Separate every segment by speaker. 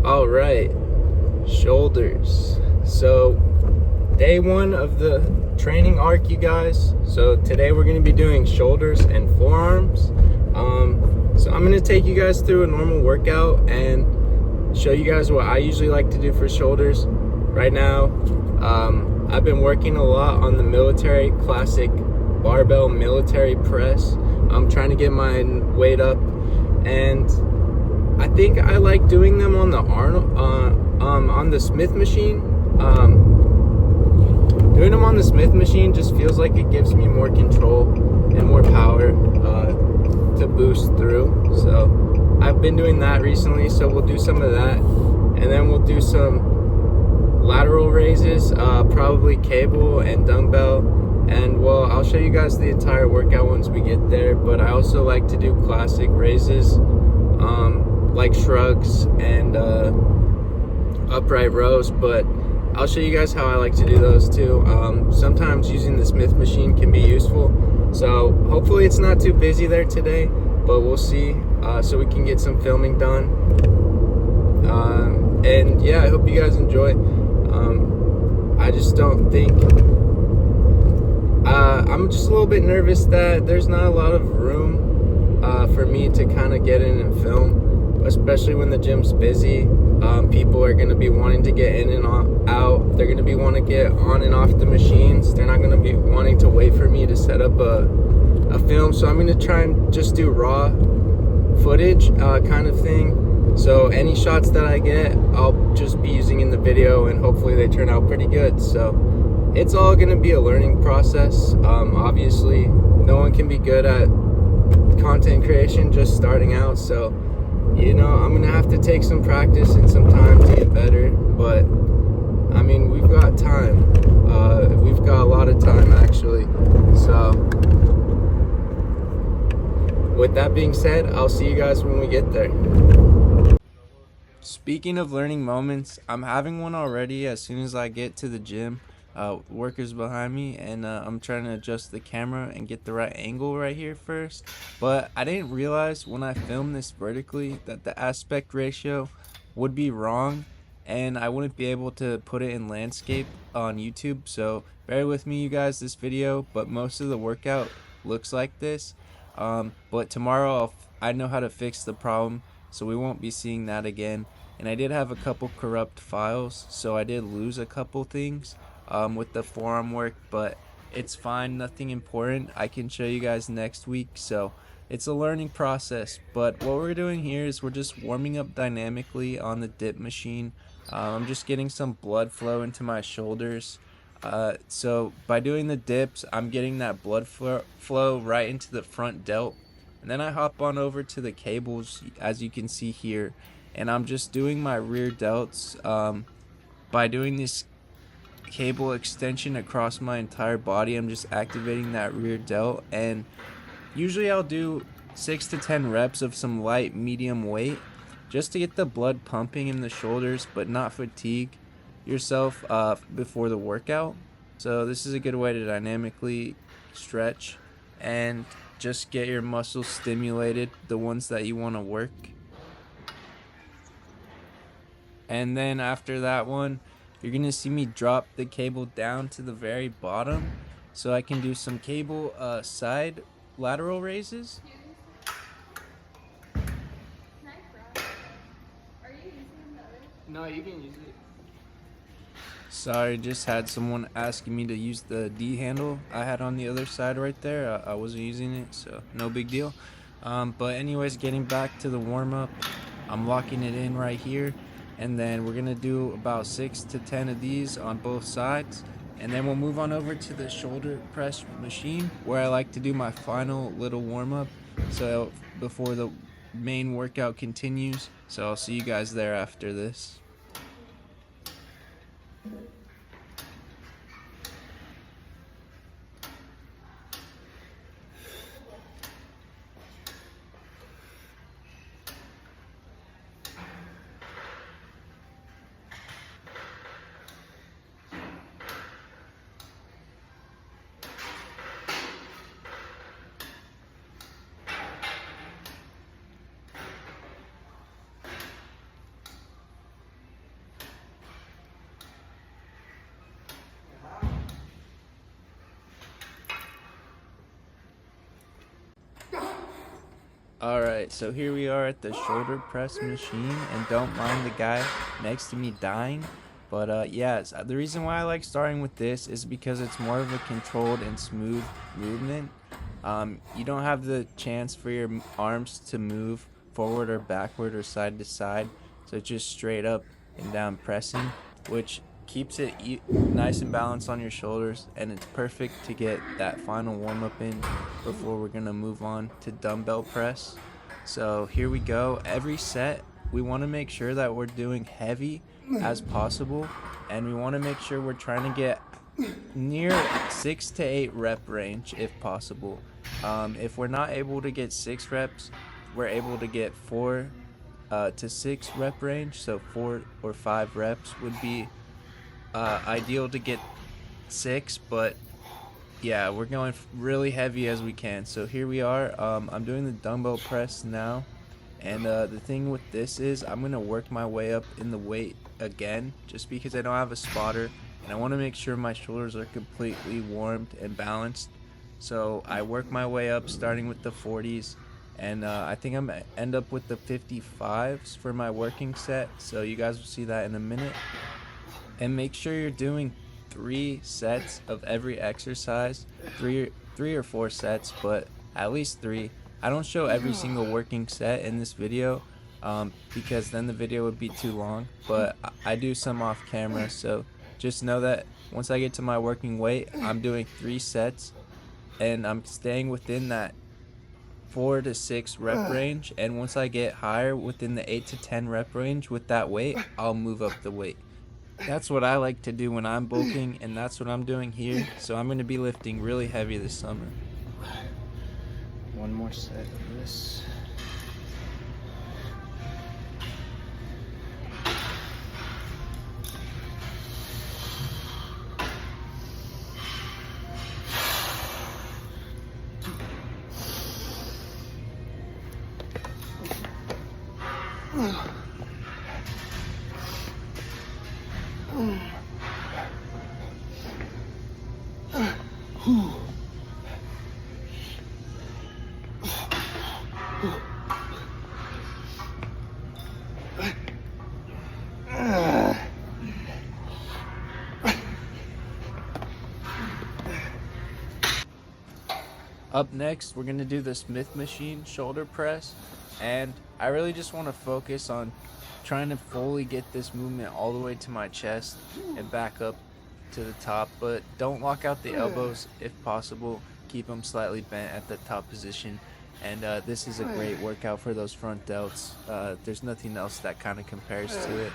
Speaker 1: All right, shoulders. So day one of the training arc, you guys. So today we're going to be doing shoulders and forearms. So I'm going to take you guys through a normal workout and show you guys what I usually like to do for shoulders. Right now, I've been working a lot on the military classic barbell military press. I'm trying to get my weight up, and I think I like doing them on the on the Smith machine. Doing them on the Smith machine just feels like it gives me more control and more power to boost through. So I've been doing that recently, so we'll do some of that, and then we'll do some lateral raises, probably cable and dumbbell, and well, I'll show you guys the entire workout once we get there. But I also like to do classic raises, like shrugs and upright rows, but I'll show you guys how I like to do those too. Sometimes using the Smith machine can be useful, so hopefully it's not too busy there today, but we'll see, so we can get some filming done. And yeah, I hope you guys enjoy. I just don't think I'm just a little bit nervous that there's not a lot of room for me to kind of get in and film, especially when the gym's busy. People are going to be wanting to get in and out. They're going to be wanting to get on and off the machines. They're not going to be wanting to wait for me to set up a film. So I'm going to try and just do raw footage kind of thing. So any shots that I get, I'll just be using in the video, and hopefully they turn out pretty good. So it's all going to be a learning process. Obviously, no one can be good at content creation just starting out. So you know, I'm gonna have to take some practice and some time to get better, but I mean, we've got time. We've got a lot of time, actually. So with that being said, I'll see you guys when we get there. Speaking of learning moments, I'm having one already as soon as I get to the gym. Workers behind me, and I'm trying to adjust the camera and get the right angle right here first, but I didn't realize when I filmed this vertically that the aspect ratio would be wrong and I wouldn't be able to put it in landscape on YouTube. So bear with me, you guys, this video, but most of the workout looks like this. But tomorrow I know how to fix the problem, so we won't be seeing that again. And I did have a couple corrupt files, so I did lose a couple things with the forearm work, but it's fine, nothing important. I can show you guys next week, so it's a learning process. But what we're doing here is we're just warming up dynamically on the dip machine. I'm just getting some blood flow into my shoulders. So by doing the dips, I'm getting that blood flow right into the front delt, and then I hop on over to the cables, as you can see here, and I'm just doing my rear delts. By doing this cable extension across my entire body, I'm just activating that rear delt, and usually I'll do 6 to 10 reps of some light medium weight just to get the blood pumping in the shoulders but not fatigue yourself before the workout. So this is a good way to dynamically stretch and just get your muscles stimulated, the ones that you want to work. And then after that one, you're gonna see me drop the cable down to the very bottom so I can do some cable side lateral raises. No, you can use it. Sorry, just had someone asking me to use the D handle I had on the other side right there. I wasn't using it, so no big deal. But anyways, getting back to the warm-up, I'm locking it in right here, and then we're gonna do about 6 to 10 of these on both sides, and then we'll move on over to the shoulder press machine where I like to do my final little warm-up, so before the main workout continues. So I'll see you guys there after this. Alright, so here we are at the shoulder press machine, and don't mind the guy next to me dying. But yeah, the reason why I like starting with this is because it's more of a controlled and smooth movement. You don't have the chance for your arms to move forward or backward or side to side, so it's just straight up and down pressing, which keeps it nice and balanced on your shoulders, and it's perfect to get that final warm-up in before we're gonna move on to dumbbell press. So here we go. Every set we want to make sure that we're doing heavy as possible, and we want to make sure we're trying to get near 6 to 8 rep range if possible. If we're not able to get 6 reps, we're able to get 4 to 6 rep range, so 4 or 5 reps would be ideal to get 6, but yeah, we're going really heavy as we can. So here we are. I'm doing the dumbbell press now, and the thing with this is I'm gonna work my way up in the weight again, just because I don't have a spotter, and I want to make sure my shoulders are completely warmed and balanced. So I work my way up, starting with the 40s, and I think I'm gonna end up with the 55s for my working set. So you guys will see that in a minute. And make sure you're doing 3 sets of every exercise, three or 4 sets, but at least 3. I don't show every single working set in this video because then the video would be too long, but I do some off camera. So just know that once I get to my working weight, I'm doing 3 sets, and I'm staying within that 4 to 6 rep range, and once I get higher within the 8 to 10 rep range with that weight, I'll move up the weight. That's what I like to do when I'm bulking, and that's what I'm doing here. So I'm going to be lifting really heavy this summer. One more set of this. Up next, we're going to do the Smith machine shoulder press, and I really just want to focus on trying to fully get this movement all the way to my chest and back up to the top, but don't lock out the elbows if possible. Keep them slightly bent at the top position, and this is a great workout for those front delts. There's nothing else that kind of compares to it.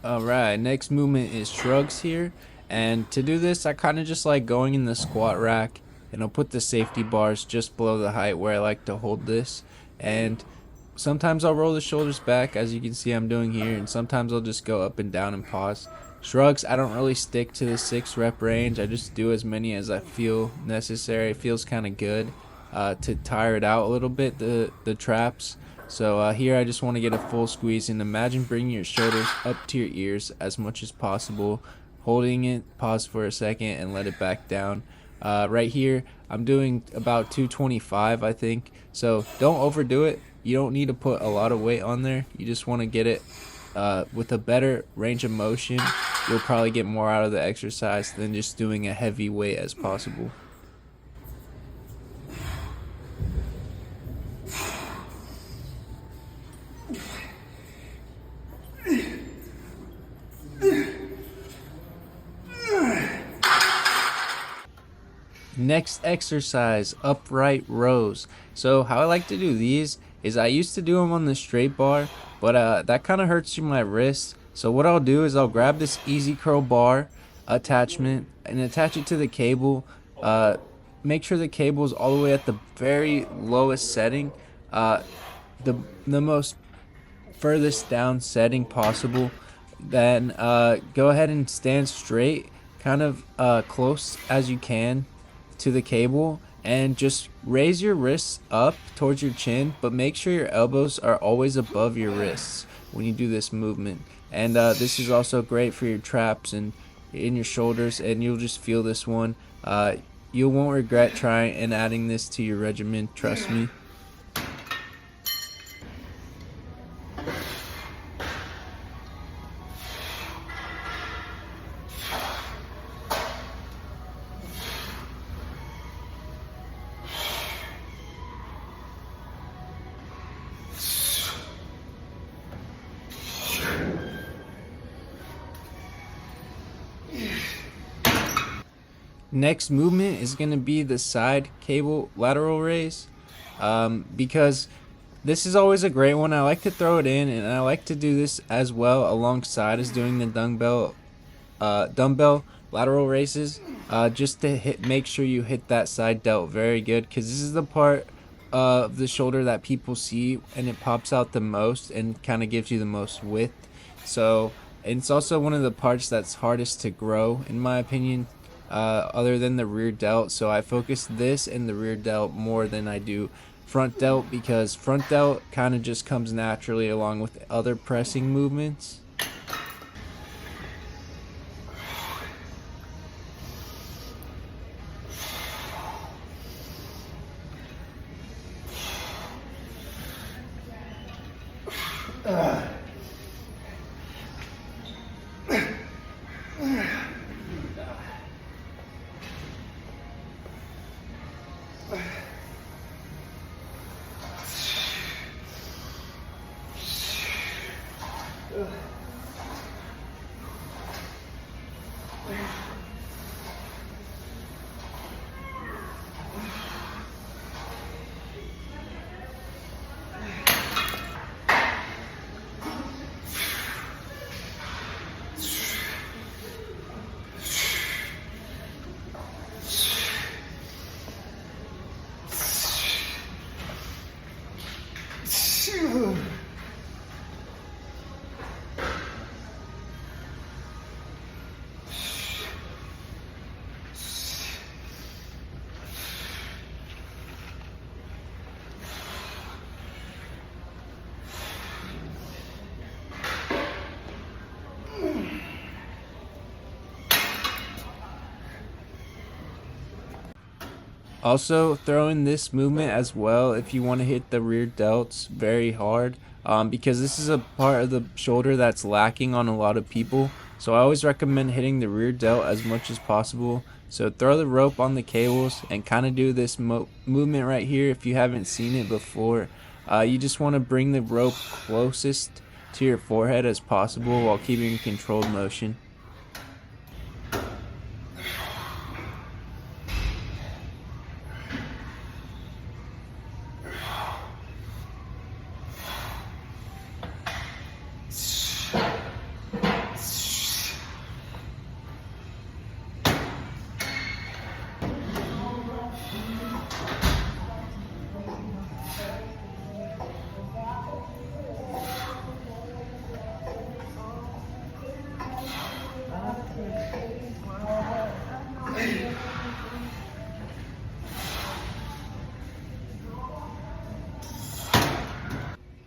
Speaker 1: Alright, next movement is shrugs here, and to do this I kind of just like going in the squat rack, and I'll put the safety bars just below the height where I like to hold this, and sometimes I'll roll the shoulders back as you can see I'm doing here, and sometimes I'll just go up and down and pause. Shrugs, I don't really stick to the 6 rep range, I just do as many as I feel necessary. It feels kind of good to tire it out a little bit, the traps. So here I just want to get a full squeeze, and imagine bringing your shoulders up to your ears as much as possible, holding it, pause for a second, and let it back down. Right here, I'm doing about 225, I think. So don't overdo it. You don't need to put a lot of weight on there. You just want to get it with a better range of motion. You'll probably get more out of the exercise than just doing a heavy weight as possible. Next exercise, upright rows. So how I like to do these is I used to do them on the straight bar, but that kind of hurts my wrist. So what I'll do is I'll grab this easy curl bar attachment and attach it to the cable. Make sure the cable is all the way at the very lowest setting, uh, the most furthest down setting possible. Then go ahead and stand straight, kind of close as you can to the cable, and just raise your wrists up towards your chin, but make sure your elbows are always above your wrists when you do this movement. And this is also great for your traps and in your shoulders, and you'll just feel this one. You won't regret trying and adding this to your regimen, trust me. Next movement is going to be the side cable lateral raise, because this is always a great one. I like to throw it in, and I like to do this as well alongside as doing the dumbbell lateral raises, just to make sure you hit that side delt very good, because this is the part of the shoulder that people see and it pops out the most and kind of gives you the most width. So it's also one of the parts that's hardest to grow, in my opinion, other than the rear delt. So I focus this and the rear delt more than I do front delt, because front delt kind of just comes naturally along with other pressing movements. Also, throw in this movement as well if you want to hit the rear delts very hard, because this is a part of the shoulder that's lacking on a lot of people. So I always recommend hitting the rear delt as much as possible. So throw the rope on the cables and kind of do this movement right here if you haven't seen it before. You just want to bring the rope closest to your forehead as possible while keeping controlled motion.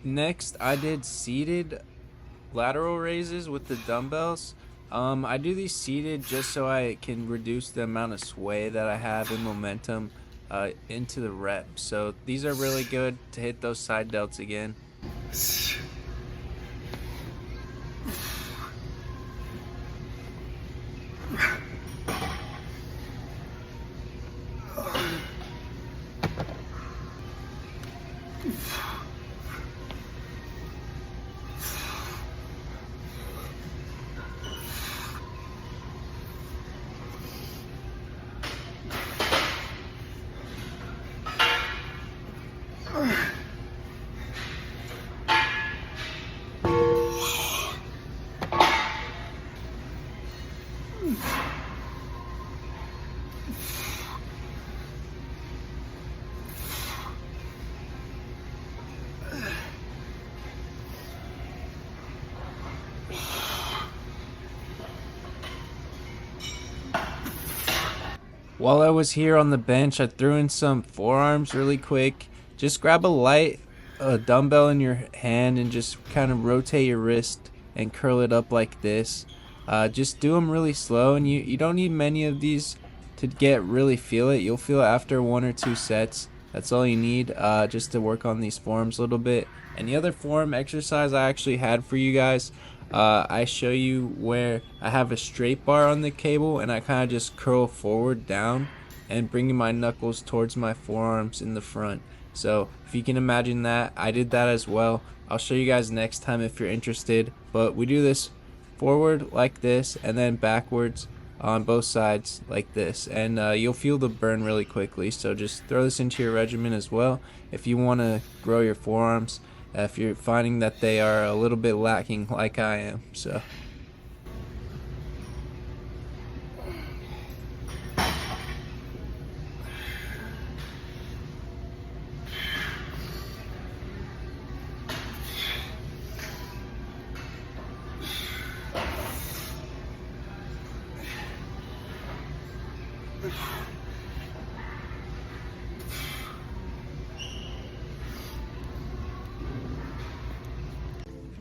Speaker 1: Next, I did seated lateral raises with the dumbbells. I do these seated just so I can reduce the amount of sway that I have in momentum into the rep. So these are really good to hit those side delts again. While I was here on the bench, I threw in some forearms really quick. Just grab a light dumbbell in your hand and just kind of rotate your wrist and curl it up like this. Just do them really slow, and you don't need many of these to get really feel it. You'll feel it after 1 or 2 sets. That's all you need just to work on these forms a little bit. And the other form exercise I actually had for you guys, I show you where I have a straight bar on the cable and I kind of just curl forward down and bringing my knuckles towards my forearms in the front. So if you can imagine that, I did that as well. I'll show you guys next time if you're interested, but we do this forward like this and then backwards on both sides like this, and you'll feel the burn really quickly. So just throw this into your regimen as well if you want to grow your forearms, if you're finding that they are a little bit lacking like I am. So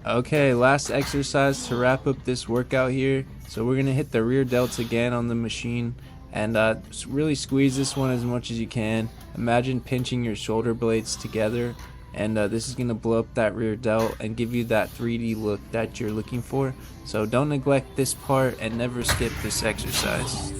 Speaker 1: okay, last exercise to wrap up this workout here. So we're gonna hit the rear delts again on the machine and really squeeze this one as much as you can. Imagine pinching your shoulder blades together, and this is gonna blow up that rear delt and give you that 3D look that you're looking for. So don't neglect this part and never skip this exercise.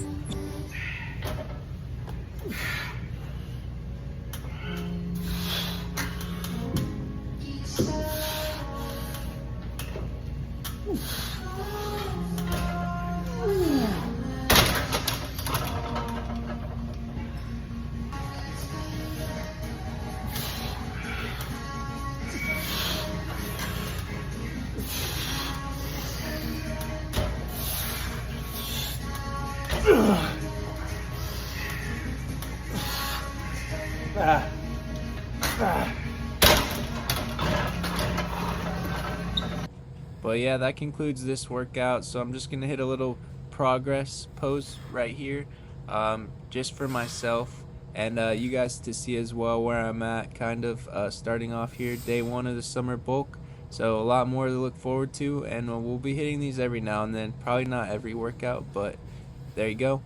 Speaker 1: But yeah, that concludes this workout. So I'm just gonna hit a little progress pose right here, just for myself and you guys to see as well where I'm at, kind of starting off here, day 1 of the summer bulk. So a lot more to look forward to, and we'll be hitting these every now and then. Probably not every workout, but there you go.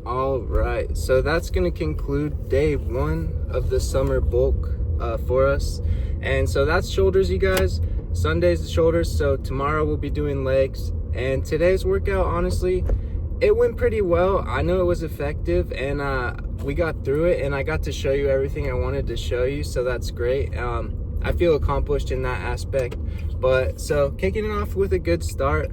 Speaker 1: Alright, so that's going to conclude day 1 of the summer bulk for us. And so that's shoulders, you guys. Sunday's the shoulders, so tomorrow we'll be doing legs. And today's workout, honestly, it went pretty well. I know it was effective, and we got through it, and I got to show you everything I wanted to show you, so that's great. I feel accomplished in that aspect. But so kicking it off with a good start.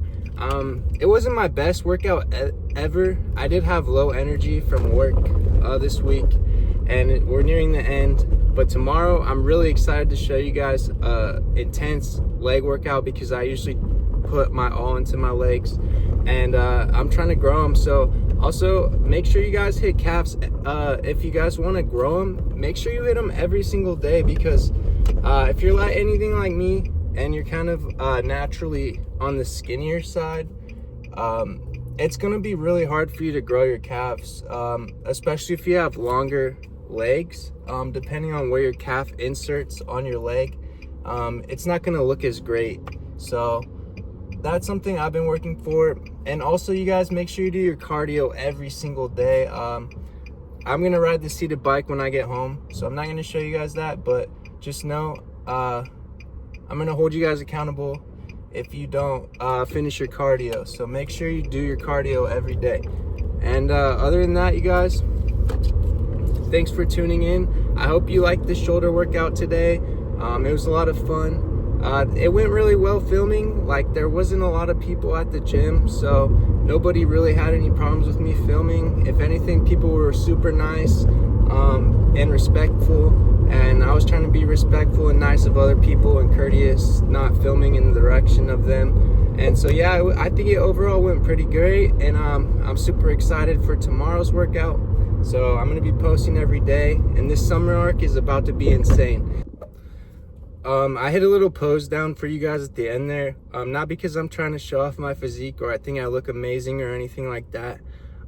Speaker 1: It wasn't my best workout ever. I did have low energy from work this week, and we're nearing the end. But tomorrow I'm really excited to show you guys intense leg workout, because I usually put my all into my legs, and I'm trying to grow them. So also make sure you guys hit calves. If you guys want to grow them, make sure you hit them every single day, because if you're like anything like me and you're kind of naturally on the skinnier side, it's going to be really hard for you to grow your calves, especially if you have longer legs. Depending on where your calf inserts on your leg, it's not going to look as great. So that's something I've been working for. And also, you guys, make sure you do your cardio every single day. I'm going to ride the seated bike when I get home, so I'm not going to show you guys that, but just know I'm going to hold you guys accountable if you don't finish your cardio. So make sure you do your cardio every day. And other than that, you guys, thanks for tuning in. I hope you liked the shoulder workout today. It was a lot of fun. It went really well filming. Like, there wasn't a lot of people at the gym, so nobody really had any problems with me filming. If anything, people were super nice and respectful, and I was trying to be respectful and nice of other people and courteous, not filming in the direction of them. And so yeah, I think it overall went pretty great, and I'm super excited for tomorrow's workout. So I'm going to be posting every day, and this summer arc is about to be insane. I hit a little pose down for you guys at the end there, not because I'm trying to show off my physique or I think I look amazing or anything like that.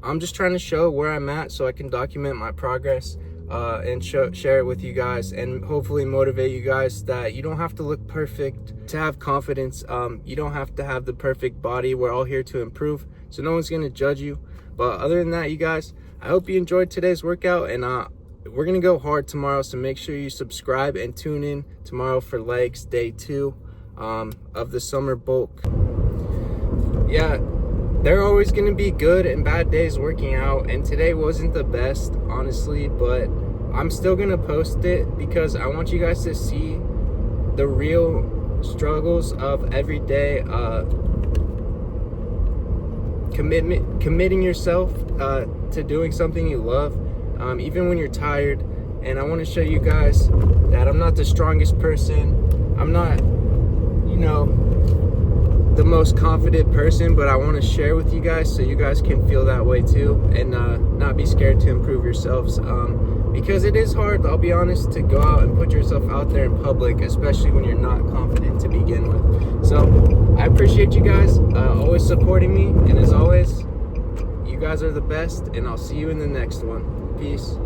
Speaker 1: I'm just trying to show where I'm at so I can document my progress and share it with you guys, and hopefully motivate you guys that you don't have to look perfect to have confidence. You don't have to have the perfect body. We're all here to improve, so no one's going to judge you. But other than that, you guys, I hope you enjoyed today's workout, and we're going to go hard tomorrow, so make sure you subscribe and tune in tomorrow for legs day 2 of the summer bulk. Yeah, there are always going to be good and bad days working out, and today wasn't the best, honestly, but I'm still going to post it because I want you guys to see the real struggles of every day committing yourself to doing something you love, even when you're tired. And I want to show you guys that I'm not the strongest person. I'm not, the most confident person, but I want to share with you guys so you guys can feel that way too, and not be scared to improve yourselves, because it is hard, I'll be honest, to go out and put yourself out there in public, especially when you're not confident to begin with. So I appreciate you guys always supporting me, and as always, you guys are the best, and I'll see you in the next one. Peace.